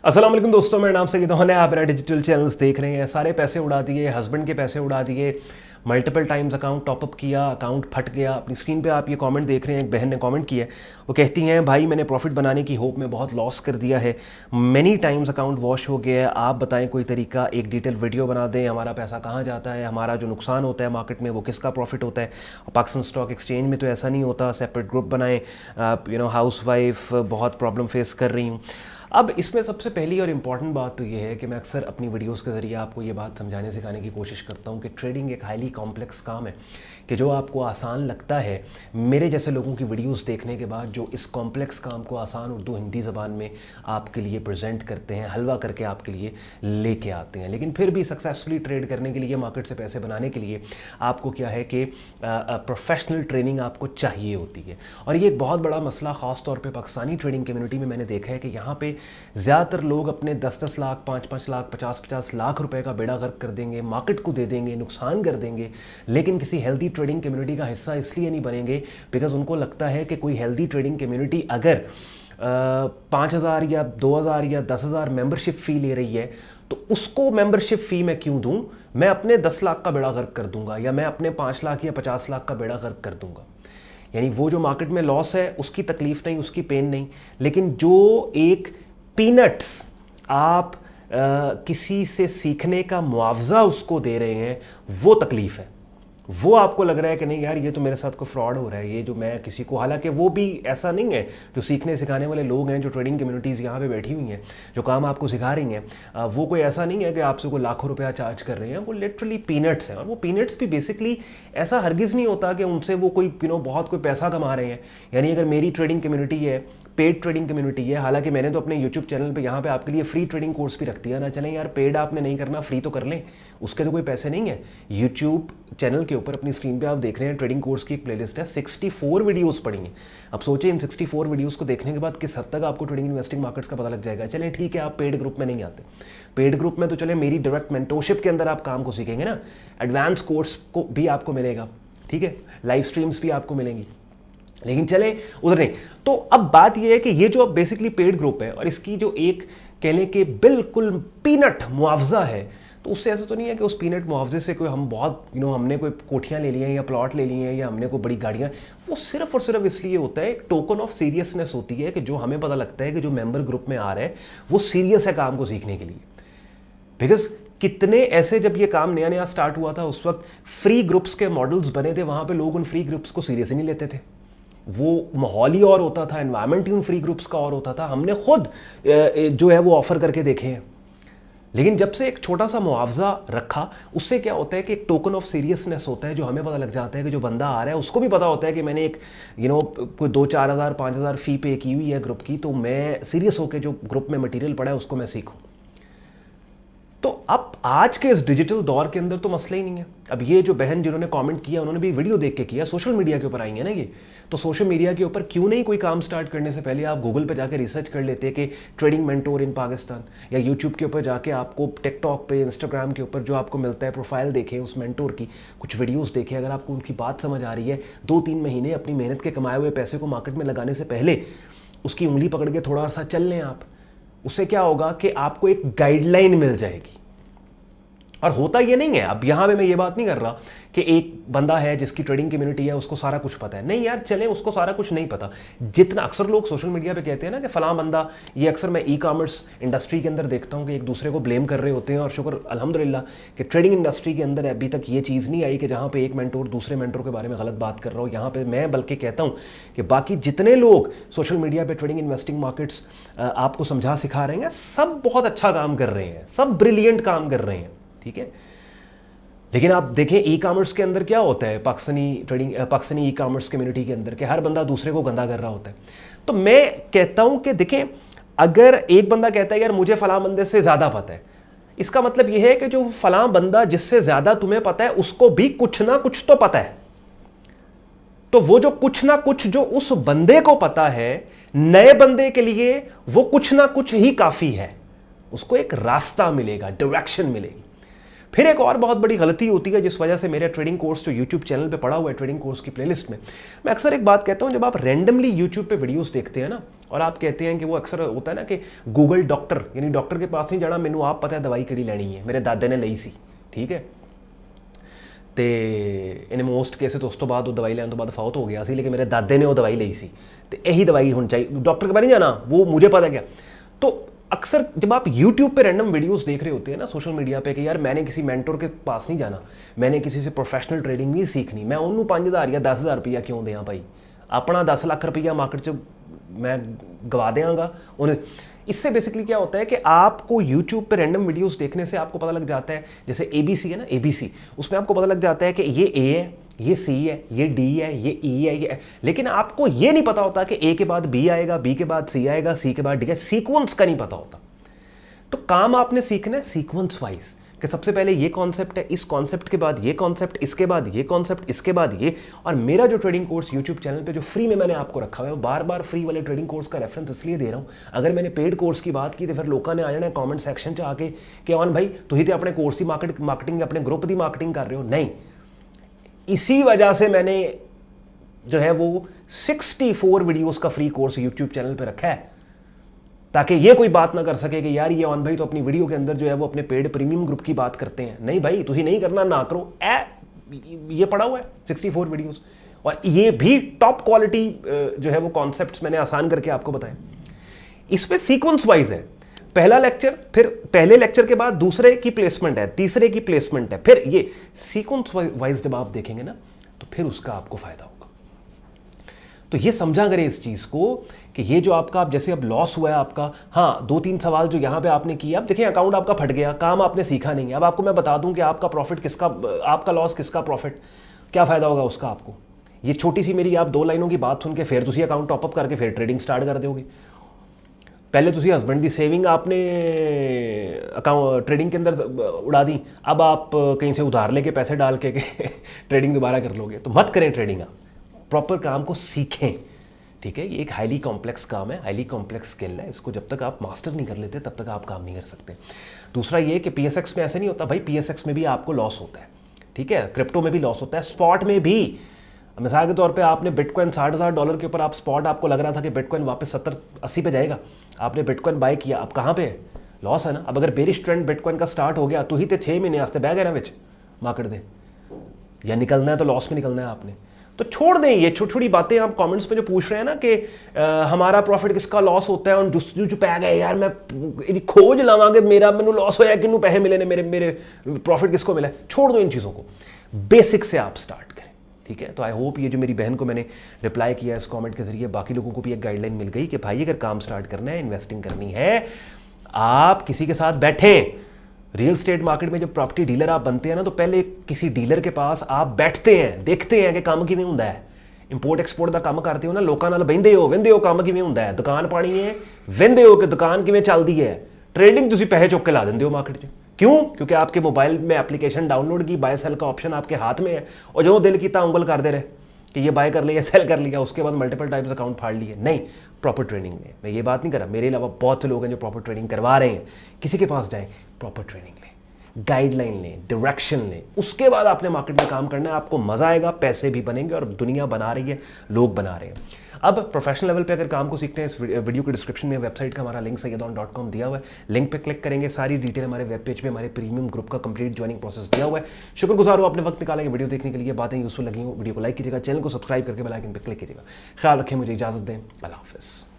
अस्सलाम वालेकुम दोस्तों, मेरा नाम सईद है। आप मेरा डिजिटल चैनल्स देख रहे हैं। सारे पैसे उड़ा दिए, हस्बैंड के पैसे उड़ा दिए, मल्टीपल टाइम्स अकाउंट टॉपअप किया, अकाउंट फट गया। अपनी स्क्रीन पे आप ये कमेंट देख रहे हैं, एक बहन ने कमेंट किया है। वो कहती हैं, भाई मैंने प्रॉफिट बनाने की होप में बहुत लॉस कर दिया है, मैनी टाइम्स अकाउंट वॉश हो गया है। आप बताएं कोई तरीका, एक डिटेल वीडियो बना दें, हमारा पैसा कहाँ जाता है, हमारा जो नुकसान होता है मार्केट में वो किसका प्रॉफिट होता है। पाकिस्तान स्टॉक एक्सचेंज में तो ऐसा नहीं होता। सेपरेट ग्रुप बनाएं। हाउस वाइफ बहुत प्रॉब्लम फेस कर रही हूँ। अब इसमें सबसे पहली और इम्पॉर्टेंट बात तो ये है कि मैं अक्सर अपनी वीडियोस के ज़रिए आपको ये बात समझाने सिखाने की कोशिश करता हूँ कि ट्रेडिंग एक हाईली कॉम्प्लेक्स काम है, कि जो आपको आसान लगता है, मेरे जैसे लोगों की वीडियोस देखने के बाद जो इस कॉम्प्लेक्स काम को आसान उर्दू हिंदी ज़बान में आपके लिए प्रेजेंट करते हैं, हलवा करके आपके लिए लेके आते हैं। लेकिन फिर भी सक्सेसफुली ट्रेड करने के लिए, मार्केट से पैसे बनाने के लिए आपको क्या है कि प्रोफेशनल ट्रेनिंग आपको चाहिए होती है। और ये एक बहुत बड़ा मसला ख़ास तौर पे पाकिस्तानी ट्रेडिंग कम्युनिटी में मैंने देखा है कि यहाँ पे ज़्यादातर लोग अपने 10-10 लाख, 5-5 लाख, 50-50 लाख रुपए का बेड़ा गर्क कर देंगे, मार्केट को दे देंगे, नुकसान कर देंगे, लेकिन किसी हेल्दी ट्रेडिंग कम्युनिटी का हिस्सा इसलिए नहीं बनेंगे बिकॉज उनको लगता है कि कोई हेल्दी ट्रेडिंग कम्युनिटी अगर 5,000 या 2,000 या 10,000 मेंबरशिप फ़ी ले रही है तो उसको मेंबरशिप फ़ी मैं क्यों दूं, मैं अपने 10 लाख का बेड़ा गर्क कर दूंगा या मैं अपने 5 लाख या 50 लाख का बेड़ा गर्क कर दूंगा। यानी वो जो मार्केट में लॉस है उसकी तकलीफ नहीं, उसकी पेन नहीं, लेकिन जो एक पीनट्स आप किसी से सीखने का मुआवजा उसको दे रहे हैं वो तकलीफ है। वो आपको लग रहा है कि नहीं यार ये तो मेरे साथ कोई फ्रॉड हो रहा है, ये जो मैं किसी को, हालांकि वो भी ऐसा नहीं है। जो सीखने सिखाने वाले लोग हैं, जो ट्रेडिंग कम्युनिटीज़ यहाँ पे बैठी हुई हैं, जो काम आपको सिखा रही हैं, वो कोई ऐसा नहीं है कि आपसे कोई लाखों रुपया चार्ज कर रहे हैं। वो लिटरली पीनट्स हैं। और वो पीनट्स भी बेसिकली ऐसा हरगिज़ नहीं होता कि उनसे वो कोई बहुत कोई पैसा कमा रहे हैं। यानी अगर मेरी ट्रेडिंग कम्युनिटी है, पेड ट्रेडिंग कम्युनिटी है, हालांकि मैंने तो अपने यूट्यूब चैनल पे यहाँ पे आपके लिए फ्री ट्रेडिंग कोर्स भी रख दिया ना। चलें यार, पेड आपने नहीं करना, फ्री तो कर लें, उसके तो कोई पैसे नहीं है। यूट्यूब चैनल के ऊपर अपनी स्क्रीन पे आप देख रहे हैं ट्रेडिंग कोर्स की एक प्लेलिस्ट है, 64 वीडियोस पड़ी हैं। अब सोचिए इन 64 वीडियोस को देखने के बाद किस हद तक आपको ट्रेडिंग इन्वेस्टिंग मार्केट्स का पता लग जाएगा। चलें ठीक है, आप पेड ग्रुप में नहीं आते, पेड ग्रुप में तो चले मेरी डायरेक्ट मेंटोरशिप के अंदर आप काम को सीखेंगे ना, एडवांस कोर्स को भी आपको मिलेगा, ठीक है, लाइव स्ट्रीम्स भी आपको मिलेंगी, लेकिन चले उधर नहीं। तो अब बात यह है कि ये जो बेसिकली पेड ग्रुप है और इसकी जो एक कहने के बिल्कुल पीनट मुआवजा है, तो उससे ऐसा तो नहीं है कि उस पीनट मुआवजे से कोई हम बहुत हमने कोई कोठियाँ ले ली हैं या प्लॉट ले लिए हैं या हमने कोई बड़ी गाड़ियाँ, वो सिर्फ और सिर्फ इसलिए होता है, एक टोकन ऑफ सीरियसनेस होती है कि जो हमें पता लगता है कि जो मेंबर ग्रुप में आ रहा है वो सीरियस है काम को सीखने के लिए। बिकॉज कितने ऐसे, जब ये काम नया नया स्टार्ट हुआ था उस वक्त फ्री ग्रुप्स के मॉडल्स बने थे, वहाँ पर लोग उन फ्री ग्रुप्स को सीरियस ही नहीं लेते थे। वो माहौल ही और होता था, एनवायरनमेंट ही उन फ्री ग्रुप्स का और होता था। हमने खुद जो है वो ऑफर करके देखे हैं। लेकिन जब से एक छोटा सा मुआवजा रखा, उससे क्या होता है कि एक टोकन ऑफ सीरियसनेस होता है, जो हमें पता लग जाता है कि जो बंदा आ रहा है उसको भी पता होता है कि मैंने एक कोई 2-4 हज़ार 5 हज़ार फ़ी पे की हुई है ग्रुप की, तो मैं सीरियस होकर जो ग्रुप में मटीरियल पड़ा है उसको मैं सीखूँ। तो अब आज के इस डिजिटल दौर के अंदर तो मसला ही नहीं है। अब ये जो बहन जिन्होंने कमेंट किया, उन्होंने भी वीडियो देख के किया, सोशल मीडिया के ऊपर आई है ना ये, तो सोशल मीडिया के ऊपर क्यों नहीं कोई काम स्टार्ट करने से पहले आप गूगल पे जाके रिसर्च कर लेते कि ट्रेडिंग मेंटोर इन पाकिस्तान, या यूट्यूब के ऊपर जाके आपको टिकटॉक पे, इंस्टाग्राम के ऊपर जो आपको मिलता है प्रोफाइल देखें, उस मेंटोर की कुछ वीडियोज़ देखें। अगर आपको उनकी बात समझ आ रही है, 2-3 महीने अपनी मेहनत के कमाए हुए पैसे को मार्केट में लगाने से पहले उसकी उंगली पकड़ के थोड़ा सा चल लें आप, उससे क्या होगा कि आपको एक गाइडलाइन मिल जाएगी। और होता ये नहीं है, अब यहां पे मैं ये बात नहीं कर रहा कि एक बंदा है जिसकी ट्रेडिंग कम्युनिटी है उसको सारा कुछ पता है, नहीं यार, चलें उसको सारा कुछ नहीं पता। जितना अक्सर लोग सोशल मीडिया पे कहते हैं ना कि फलां बंदा, ये अक्सर मैं ई कॉमर्स इंडस्ट्री के अंदर देखता हूं कि एक दूसरे को ब्लेम कर रहे होते हैं। और शुक्र अल्हम्दुलिल्लाह कि ट्रेडिंग इंडस्ट्री के अंदर अभी तक ये चीज़ नहीं आई कि जहाँ पे एक मेंटोर दूसरे मेंटोर के बारे में गलत बात कर रहा हो। यहाँ पे मैं बल्कि कहता हूँ कि बाकी जितने लोग सोशल मीडिया पे ट्रेडिंग इन्वेस्टिंग मार्केट्स आपको समझा सिखा रहे हैं, सब बहुत अच्छा काम कर रहे हैं, सब ब्रिलियंट काम कर रहे हैं, ठीक है। लेकिन आप देखें ई कॉमर्स के अंदर क्या होता है, पाकिस्तानी ई कॉमर्स कम्युनिटी के अंदर, कि हर बंदा दूसरे को गंदा कर रहा होता है। तो मैं कहता हूं कि देखें, अगर एक बंदा कहता है यार मुझे फलां बंदे से ज्यादा पता है, इसका मतलब यह है कि जो फलां बंदा जिससे ज्यादा तुम्हें पता है उसको भी कुछ ना कुछ तो पता है। तो वो जो कुछ ना कुछ जो उस बंदे को पता है, नए बंदे के लिए वो कुछ ना कुछ ही काफी है, उसको एक रास्ता मिलेगा, डायरेक्शन मिलेगी। फिर एक और बहुत बड़ी गलती होती है जिस वजह से मेरे ट्रेडिंग कोर्स जो यूट्यूब चैनल पे पड़ा हुआ है, ट्रेडिंग कोर्स की प्लेलिस्ट में, मैं अक्सर एक बात कहता हूं, जब आप रैंडमली यूट्यूब पे वीडियोस देखते हैं ना, और आप कहते हैं कि वो अक्सर होता है ना कि गूगल डॉक्टर, यानी डॉक्टर के पास नहीं जाना, मैनू आप पता है दवाई किहड़ी लैनी है, मेरे दादे ने ਲਈ सी, ठीक है। तो इन मोस्ट केस तो उस तो बाद वो दवाई लैन तो बाद फौत हो गया सी, लेकिन मेरे दादे ने वो दवाई ਲਈ सी, तो यही दवाई होनी चाहिए, डॉक्टर के पास नहीं जाना, वो मुझे पता क्या। तो अक्सर जब आप YouTube पे रैंडम वीडियोस देख रहे होते हैं ना सोशल मीडिया पे कि यार मैंने किसी मेंटोर के पास नहीं जाना, मैंने किसी से प्रोफेशनल ट्रेडिंग नहीं सीखनी, मैं उन्होंने 5,000 या 10,000 रुपया क्यों दें भाई, अपना 10 लाख रुपया मार्केट च मैं गवा देंगा उन्हें। इससे बेसिकली क्या होता है कि आपको YouTube पे रैंडम वीडियोस देखने से आपको पता लग जाता है, जैसे ABC है ना, ABC, उसमें आपको पता लग जाता है कि ये A है, ये C है, ये D है, ये E है, ये, लेकिन आपको ये नहीं पता होता कि A के बाद B आएगा, B के बाद C आएगा, C के बाद D है, सीक्वेंस का नहीं पता होता। तो काम आपने सीखना है सीक्वेंस वाइज, कि सबसे पहले ये कॉन्सेप्ट है, इस कॉन्सेप्ट के बाद ये कॉन्सेप्ट, इसके बाद ये कॉन्सेप्ट, इसके बाद ये। और मेरा जो ट्रेडिंग कोर्स यूट्यूब चैनल पे जो फ्री में मैंने आपको रखा हुआ है, बार बार फ्री वाले ट्रेडिंग कोर्स का रेफरेंस इसलिए दे रहा हूँ, अगर मैंने पेड कोर्स की बात की तो फिर लोगों ने आ जाना कॉमेंट सैक्शन च आके कि ऑन भाई तुम तो अपने कोर्स की मार्केटिंग अपने ग्रुप की मार्केटिंग कर रहे हो। नहीं, इसी वजह से मैंने जो है वो 64 वीडियोज़ का फ्री कोर्स यूट्यूब चैनल पर रखा है, ताकि ये कोई बात ना कर सके कि यार ये ऑन भाई तो अपनी वीडियो के अंदर जो है वो अपने पेड प्रीमियम ग्रुप की बात करते हैं। नहीं भाई, तुझे नहीं करना ना करो, ये पड़ा हुआ है 64 वीडियोस, और ये भी टॉप क्वालिटी जो है वो कॉन्सेप्ट्स मैंने आसान करके आपको बताए। इसमें सीक्वेंस वाइज है, पहला लेक्चर, फिर पहले लेक्चर के बाद दूसरे की प्लेसमेंट है, तीसरे की प्लेसमेंट है, फिर ये सीक्वेंस वाइज जब आप देखेंगे ना तो फिर उसका आपको फायदा होगा। तो ये समझा करें इस चीज़ को कि ये जो आपका अब जैसे अब लॉस हुआ है आपका, हाँ 2-3 सवाल जो यहाँ पे आपने किया, अब देखिए अकाउंट आपका फट गया, काम आपने सीखा नहीं है। अब आपको मैं बता दूं कि आपका प्रॉफिट किसका, आपका लॉस किसका प्रॉफिट, क्या फ़ायदा होगा उसका आपको। ये छोटी सी मेरी आप 2 लाइनों की बात सुन के फिर तुम अकाउंट टॉपअप करके फिर ट्रेडिंग स्टार्ट कर दोगे। पहले तुम हस्बैंड की सेविंग आपने अकाउंट ट्रेडिंग के अंदर उड़ा दी, अब आप कहीं से उधार लेके पैसे डाल के ट्रेडिंग दोबारा कर लोगे। तो मत करें ट्रेडिंग, आप प्रॉपर काम को सीखें, ठीक है। ये एक हाईली कॉम्प्लेक्स काम है, हाईली कॉम्प्लेक्स स्किल है, इसको जब तक आप मास्टर नहीं कर लेते तब तक आप काम नहीं कर सकते। दूसरा ये कि PSX में ऐसे नहीं होता भाई, PSX में भी आपको लॉस होता है, ठीक है, क्रिप्टो में भी लॉस होता है, स्पॉट में भी। मिसाल के तौर पे आपने बिटकॉइन $60,000 के ऊपर आप स्पॉट, आपको लग रहा था कि बिटकॉइन वापस 70-80 पे जाएगा, आपने बिटकॉइन बाय किया, अब कहाँ पे है, लॉस है ना। अब अगर बेरिश ट्रेंड बिटकॉइन का स्टार्ट हो गया तो ही तो 6 महीने आस्ते बह गए ना विच मार्केट दे, या निकलना है तो लॉस में निकलना है आपने। तो छोड़ दें ये छोटी छोटी बातें। आप कमेंट्स में जो पूछ रहे हैं ना कि हमारा प्रॉफिट किसका लॉस होता है, और जो पै गए यार मैं खोज लावांगे मेरा मैनू लॉस होया कि पैसे मिले ने, मेरे प्रॉफिट किसको मिला है, छोड़ दो इन चीज़ों को, बेसिक से आप स्टार्ट करें, ठीक है। तो आई होप ये जो मेरी बहन को मैंने रिप्लाई किया इस कमेंट के जरिए, बाकी लोगों को भी एक गाइडलाइन मिल गई कि भाई अगर काम स्टार्ट करना है, इन्वेस्टिंग करनी है, आप किसी के साथ बैठें। रियल स्टेट मार्केट में जब प्रॉपर्टी डीलर आप बनते हैं ना, तो पहले किसी डीलर के पास आप बैठते हैं, देखते हैं कि काम किवें हुंदा है। इंपोर्ट एक्सपोर्ट का काम करते हो ना, लोगों नाल बहिंदे हो, वेंदे हो काम किवें हुंदा है, दुकान पानी है, वेंदे हो कि दुकान किवें चलदी है। ट्रेडिंग तुसीं पैसे चुक के ला देंदे हो मार्केट 'च, क्यों? क्योंकि आपके मोबाइल में एप्लीकेशन डाउनलोड की, बाय सेल का ऑप्शन आपके हाथ में है, और जो दिल कीता उंगल करते रहे कि ये बाय कर लिया, सेल कर लिया, उसके बाद मल्टीपल टाइम्स अकाउंट फाड़ लिए। नहीं, प्रॉपर ट्रेनिंग में मैं ये बात नहीं कर रहा, मेरे अलावा बहुत से लोग हैं जो प्रॉपर ट्रेनिंग करवा रहे हैं। किसी के पास जाएं, प्रॉपर ट्रेनिंग लें, गाइडलाइन लें, डायरेक्शन लें, उसके बाद आपने मार्केट में काम करना है, आपको मजा आएगा, पैसे भी बनेंगे, और दुनिया बना रही है, लोग बना रहे हैं। अब प्रोफेशनल लेवल पे अगर काम को सीखते हैं, इस वीडियो के डिस्क्रिप्शन में वेबसाइट का हमारा लिंक sayyadon.com दिया हुआ है, लिंक पे क्लिक करेंगे, सारी डिटेल हमारे वेब पेज पे हमारे प्रीमियम ग्रुप का कंप्लीट ज्वाइनिंग प्रोसेस दिया हुआ है। शुक्रगुजार हो आपने वक्त निकाला वीडियो देखने के लिए, बातें यूजफुल लगी हो, वीडियो को लाइक कीजिएगा, चैनल को सब्सक्राइब करके बेल आइकन पे क्लिक कीजिएगा। ख्याल रखें, मुझे इजाजत दें, अल्लाह हाफिज़।